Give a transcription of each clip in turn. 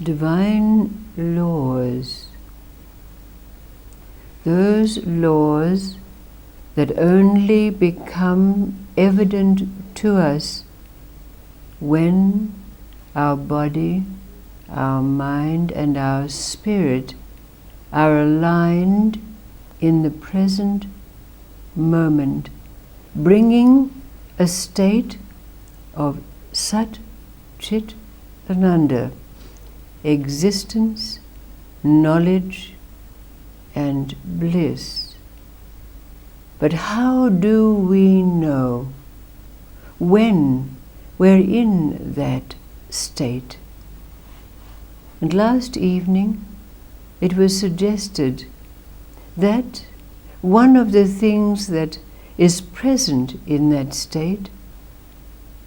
divine laws, those laws that only become evident to us when our body, our mind, and our spirit are aligned in the present moment, bringing a state of Sat, Chit, Ananda, existence, knowledge, and bliss. But how do we know when we're in that state? And last evening it was suggested that one of the things that is present in that state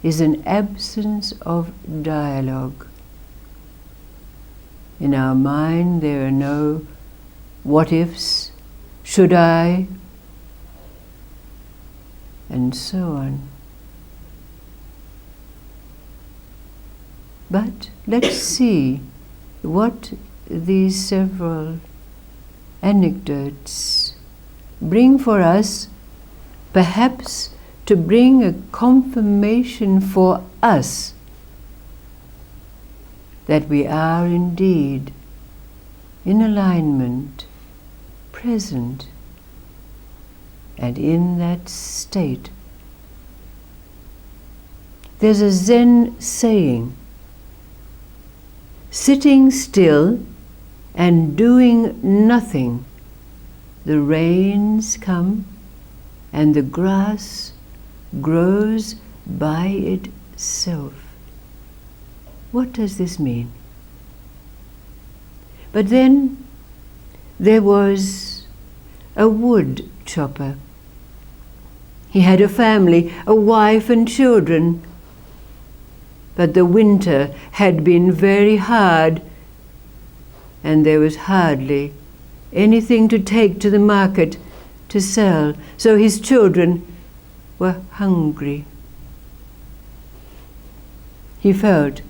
is an absence of dialogue. In our mind there are no what-ifs, should I, and so on. But let's see what these several anecdotes bring for us, perhaps to bring a confirmation for us that we are indeed in alignment, present, and in that state. There's a Zen saying, sitting still and doing nothing, the rains come and the grass grows by itself. What does this mean? But then there was a woodchopper. He had a family, a wife and children. But the winter had been very hard, and there was hardly anything to take to the market to sell, so his children were hungry. He felt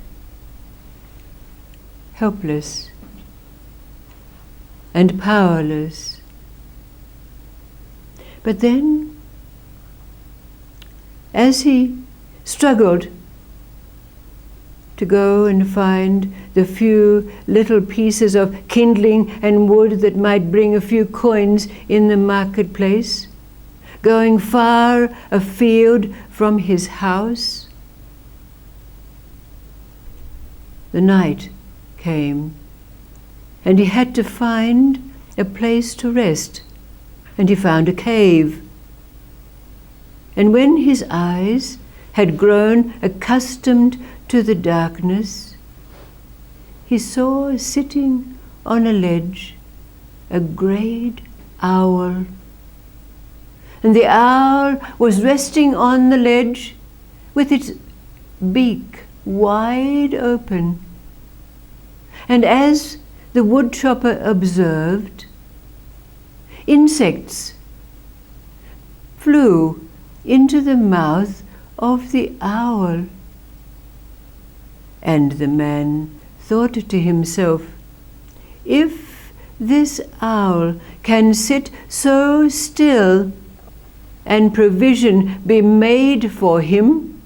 helpless and powerless. But then, as he struggled to go and find the few little pieces of kindling and wood that might bring a few coins in the marketplace, going far afield from his house, the night came, and he had to find a place to rest, and he found a cave. And when his eyes had grown accustomed to the darkness, he saw sitting on a ledge a great owl. And the owl was resting on the ledge with its beak wide open. And as the woodchopper observed, insects flew into the mouth of the owl. And the man thought to himself, if this owl can sit so still and provision be made for him,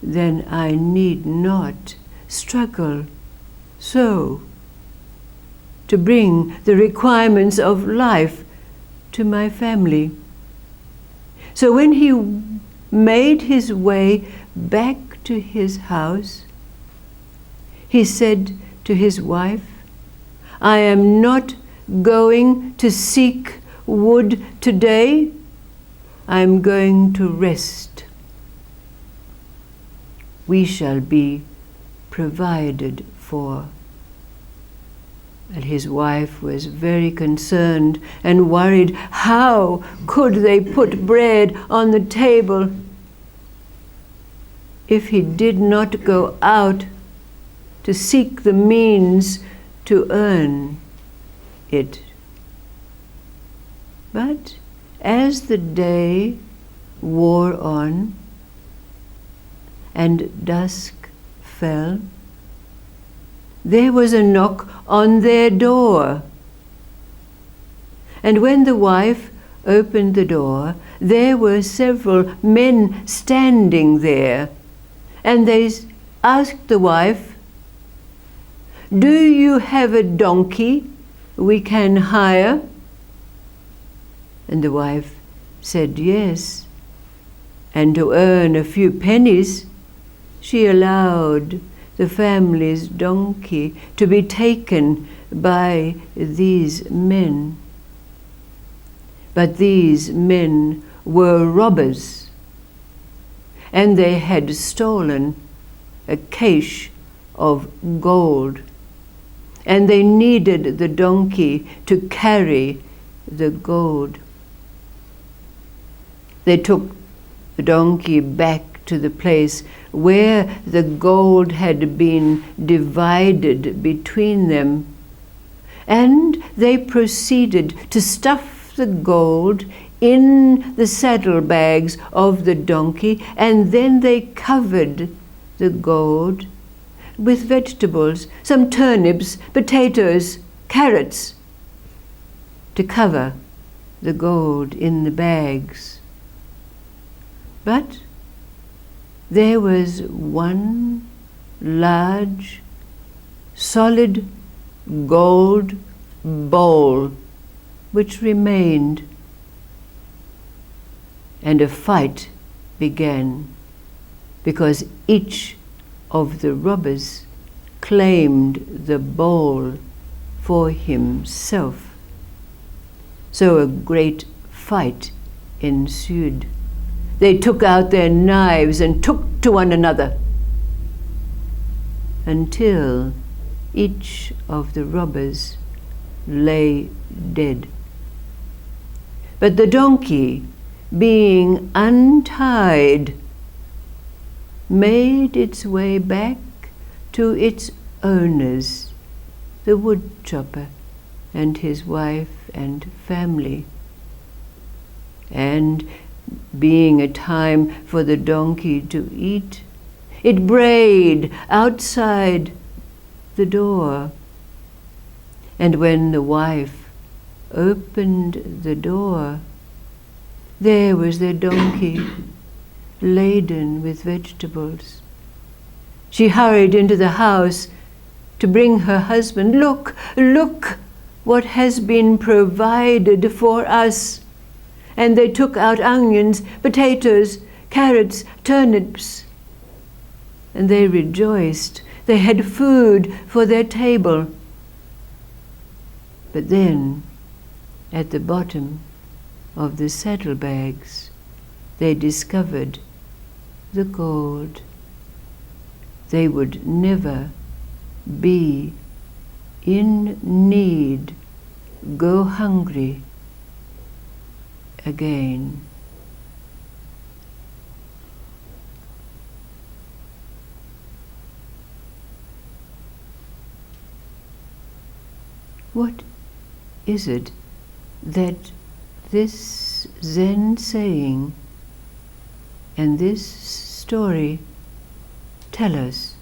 then I need not struggle so to bring the requirements of life to my family. So when he made his way back to his house, he said to his wife, I am not going to seek wood today. I am going to rest. We shall be provided for. And his wife was very concerned and worried. How could they put bread on the table if he did not go out to seek the means to earn it? But as the day wore on and dusk fell, there was a knock on their door. And when the wife opened the door, there were several men standing there. And they asked the wife, "Do you have a donkey we can hire?" And the wife said yes. And to earn a few pennies, she allowed the family's donkey to be taken by these men. But these men were robbers, and they had stolen a cache of gold, and they needed the donkey to carry the gold. They took the donkey back to the place where the gold had been divided between them, and they proceeded to stuff the gold in the saddlebags of the donkey, and then they covered the gold with vegetables, some turnips, potatoes, carrots, to cover the gold in the bags. But there was one large, solid gold bowl which remained, and a fight began, because each of the robbers claimed the bowl for himself. So a great fight ensued. They took out their knives and took to one another, until each of the robbers lay dead. But the donkey, being untied, made its way back to its owners, the woodchopper and his wife and family. And being a time for the donkey to eat, it brayed outside the door. And when the wife opened the door, there was their donkey, laden with vegetables. She hurried into the house to bring her husband. "Look, look, what has been provided for us." And they took out onions, potatoes, carrots, turnips. And they rejoiced. They had food for their table. But then, at the bottom of the saddlebags, they discovered the gold. They would never be in need, go hungry again. What is it that this Zen saying and this story tell us?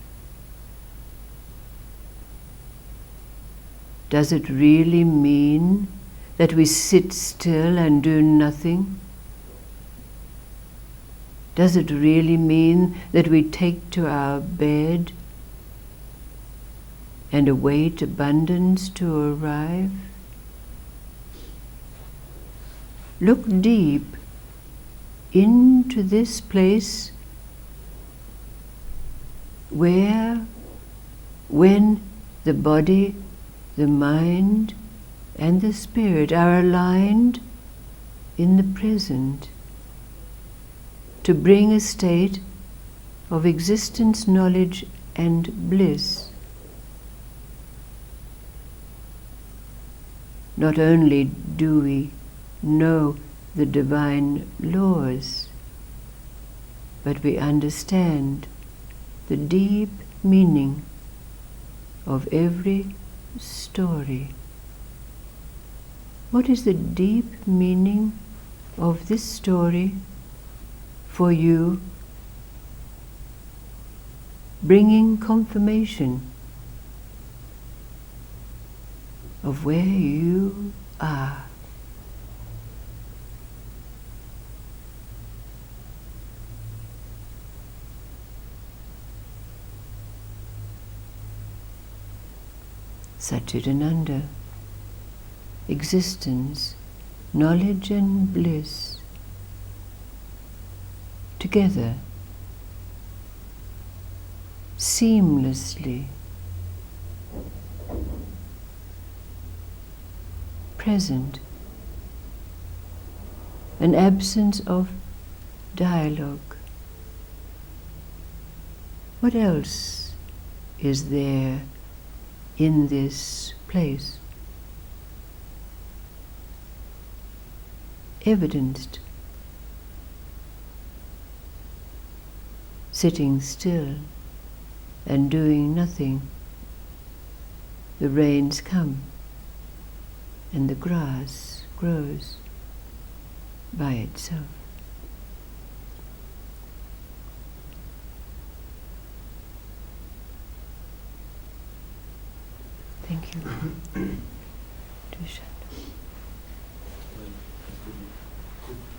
Does it really mean that we sit still and do nothing? Does it really mean that we take to our bed and await abundance to arrive? Look deep into this place where, when the body, the mind, and the spirit are aligned in the present, to bring a state of existence, knowledge, and bliss. Not only do we know the divine laws, but we understand the deep meaning of every story. What is the deep meaning of this story for you? Bringing confirmation of where you are. Satchitananda, existence, knowledge and bliss, together, seamlessly, present, an absence of dialogue. What else is there in this place? Evidenced, sitting still and doing nothing. The rains come and the grass grows by itself. Thank you.